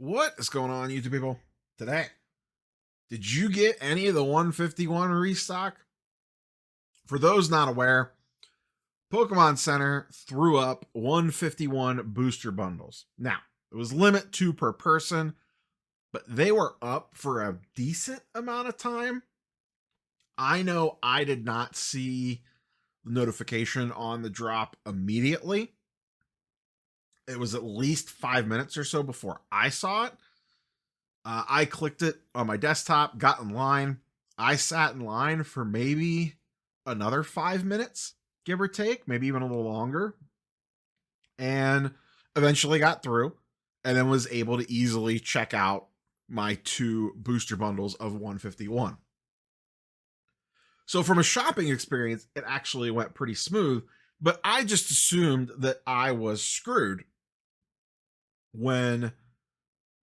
What is going on, YouTube people? Today, did you get any of the 151 restock? For those not aware, Pokemon Center threw up 151 booster bundles. Now, it was limit 2 per person, but they were up for a decent amount of time. I know I did not see the notification on the drop immediately. It was at least 5 minutes or so before I saw it. I clicked it on my desktop, got in line. I sat in line for maybe another 5 minutes, give or take, maybe even a little longer, and eventually got through and then was able to easily check out my 2 booster bundles of 151. So from a shopping experience, it actually went pretty smooth, but I just assumed that I was screwed when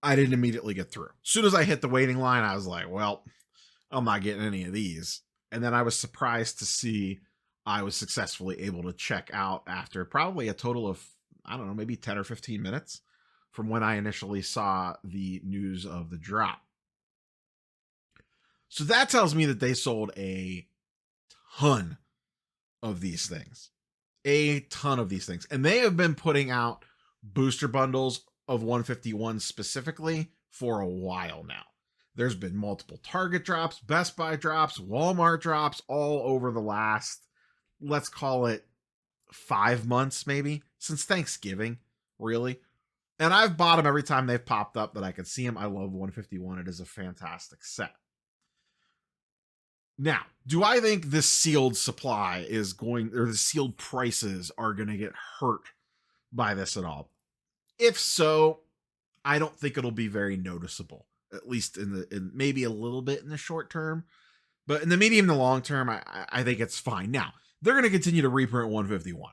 I didn't immediately get through. As soon as I hit the waiting line, I was like, well, I'm not getting any of these. And then I was surprised to see I was successfully able to check out after probably a total of, I don't know, maybe 10 or 15 minutes from when I initially saw the news of the drop. So that tells me that they sold a ton of these things. A ton of these things. And they have been putting out booster bundles of 151 specifically for a while now. There's been multiple Target drops, Best Buy drops, Walmart drops all over the last, let's call it 5 months maybe, since Thanksgiving, really. And I've bought them every time they've popped up that I could see them. I love 151. It is a fantastic set. Now, do I think this sealed supply is going, or the sealed prices are going to get hurt by this at all? If so, I don't think it'll be very noticeable, at least in maybe a little bit in the short term, but in the medium to long term, I think it's fine. Now, they're going to continue to reprint 151.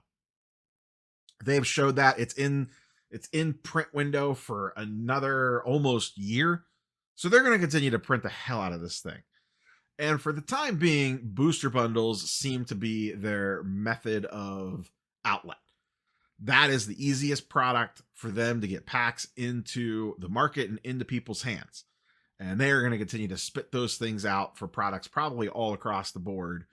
They have showed that it's in print window for another almost year. So they're going to continue to print the hell out of this thing. And for the time being, booster bundles seem to be their method of outlet. That is the easiest product for them to get packs into the market and into people's hands. And they are going to continue to spit those things out for products probably all across the board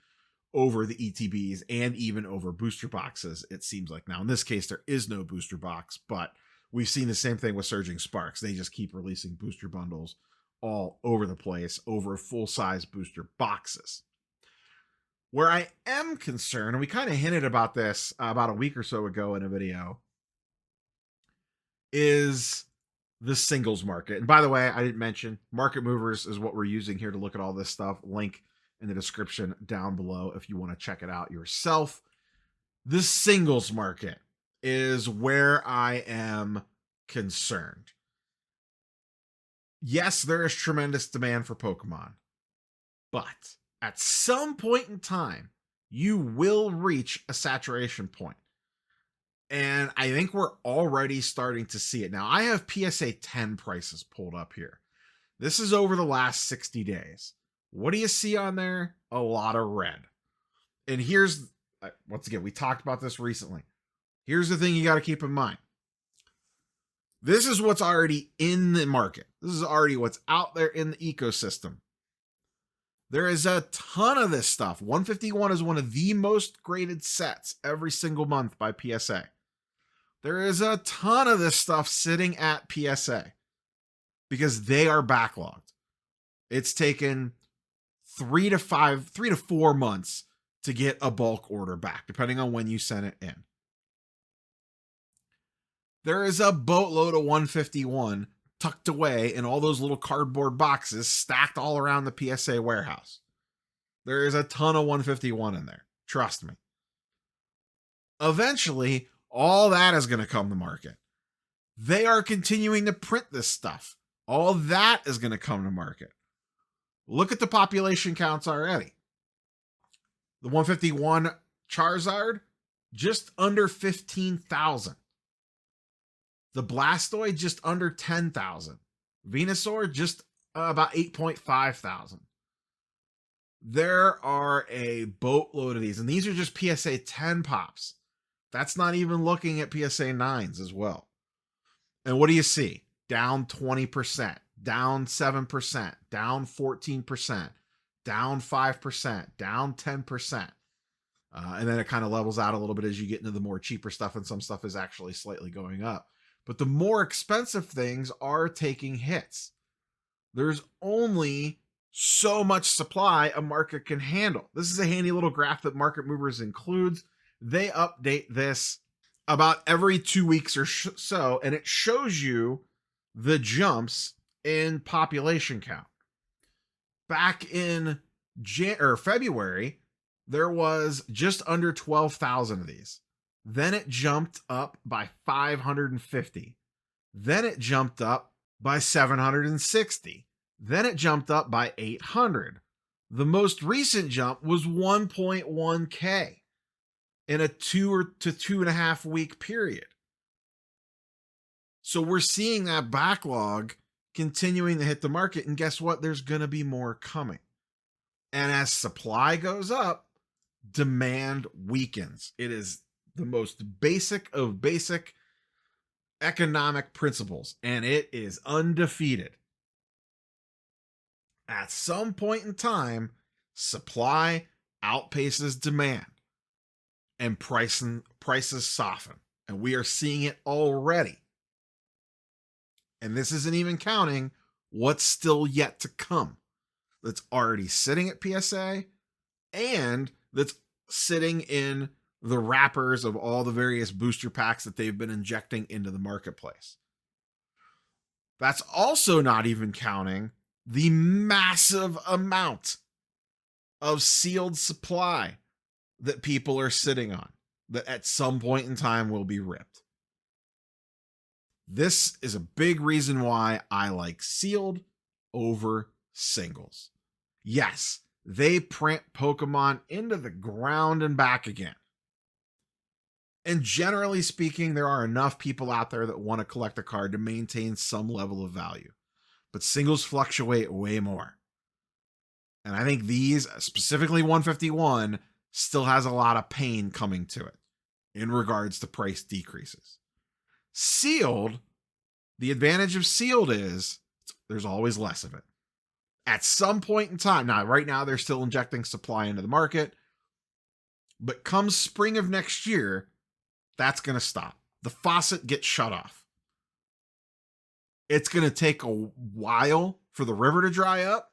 over the ETBs and even over booster boxes, it seems like. Now, in this case, there is no booster box, but we've seen the same thing with Surging Sparks. They just keep releasing booster bundles all over the place over full-size booster boxes. Where I am concerned, and we kind of hinted about this about a week or so ago in a video, is the singles market. And by the way, I didn't mention Market Movers is what we're using here to look at all this stuff. Link in the description down below if you want to check it out yourself. The singles market is where I am concerned. Yes, there is tremendous demand for Pokemon, but at some point in time, you will reach a saturation point. And I think we're already starting to see it. Now, I have PSA 10 prices pulled up here. This is over the last 60 days. What do you see on there? A lot of red. And here's, once again, we talked about this recently. Here's the thing you got to keep in mind. This is what's already in the market. This is already what's out there in the ecosystem. There is a ton of this stuff. 151 is one of the most graded sets every single month by PSA. There is a ton of this stuff sitting at PSA because they are backlogged. It's taken 3 to 4 months to get a bulk order back, depending on when you sent it in. There is a boatload of 151 tucked away in all those little cardboard boxes stacked all around the PSA warehouse. There is a ton of 151 in there. Trust me. Eventually, all that is going to come to market. They are continuing to print this stuff. All that is going to come to market. Look at the population counts already. The 151 Charizard, just under 15,000. The Blastoise, just under 10,000. Venusaur, just about 8.5 thousand. There are a boatload of these, and these are just PSA 10 pops. That's not even looking at PSA 9s as well. And what do you see? down 20%, down 7%, down 14%, down 5%, down 10%. And then it kind of levels out a little bit as you get into the more cheaper stuff, and some stuff is actually slightly going up. But the more expensive things are taking hits. There's only so much supply a market can handle. This is a handy little graph that Market Movers includes. They update this about every 2 weeks or so, and it shows you the jumps in population count. Back in February, there was just under 12,000 of these. Then it jumped up by 550. Then it jumped up by 760. Then it jumped up by 800. The most recent jump was 1.1K in a 2 to 2.5 week period. So we're seeing that backlog continuing to hit the market, and guess what? There's going to be more coming. And as supply goes up, demand weakens. It is the most basic of basic economic principles, and it is undefeated. At some point in time, supply outpaces demand, and prices soften. And we are seeing it already. And this isn't even counting what's still yet to come that's already sitting at PSA and that's sitting in the wrappers of all the various booster packs that they've been injecting into the marketplace. That's also not even counting the massive amount of sealed supply that people are sitting on that at some point in time will be ripped. This is a big reason why I like sealed over singles. Yes, they print Pokemon into the ground and back again. And generally speaking, there are enough people out there that want to collect a card to maintain some level of value. But singles fluctuate way more. And I think these, specifically 151, still has a lot of pain coming to it in regards to price decreases. Sealed, the advantage of sealed is there's always less of it. At some point in time, now right now they're still injecting supply into the market, but come spring of next year, that's going to stop. The faucet gets shut off. It's going to take a while for the river to dry up,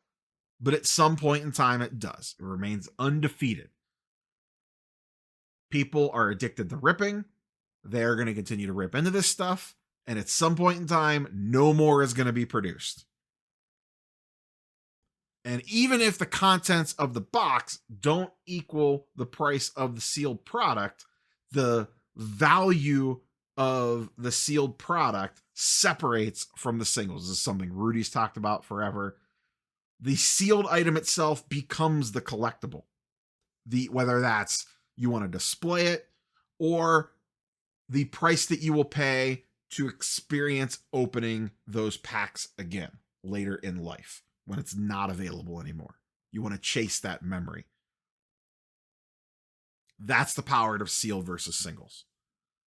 but at some point in time it does. It remains undefeated. People are addicted to ripping. They're going to continue to rip into this stuff. And at some point in time, no more is going to be produced. And even if the contents of the box don't equal the price of the sealed product, the value of the sealed product separates from the singles. This is something Rudy's talked about forever. The sealed item itself becomes the collectible. Whether that's you want to display it or the price that you will pay to experience opening those packs again later in life when it's not available anymore. You want to chase that memory. That's the power of sealed versus singles.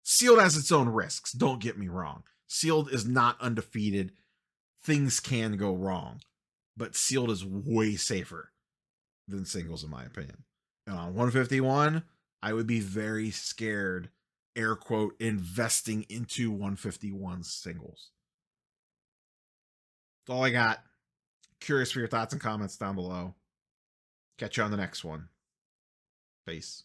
Sealed has its own risks, don't get me wrong. Sealed is not undefeated. Things can go wrong, but sealed is way safer than singles in my opinion. And on 151, I would be very scared, air quote, investing into 151 singles. That's all I got. Curious for your thoughts and comments down below. Catch you on the next one. Peace.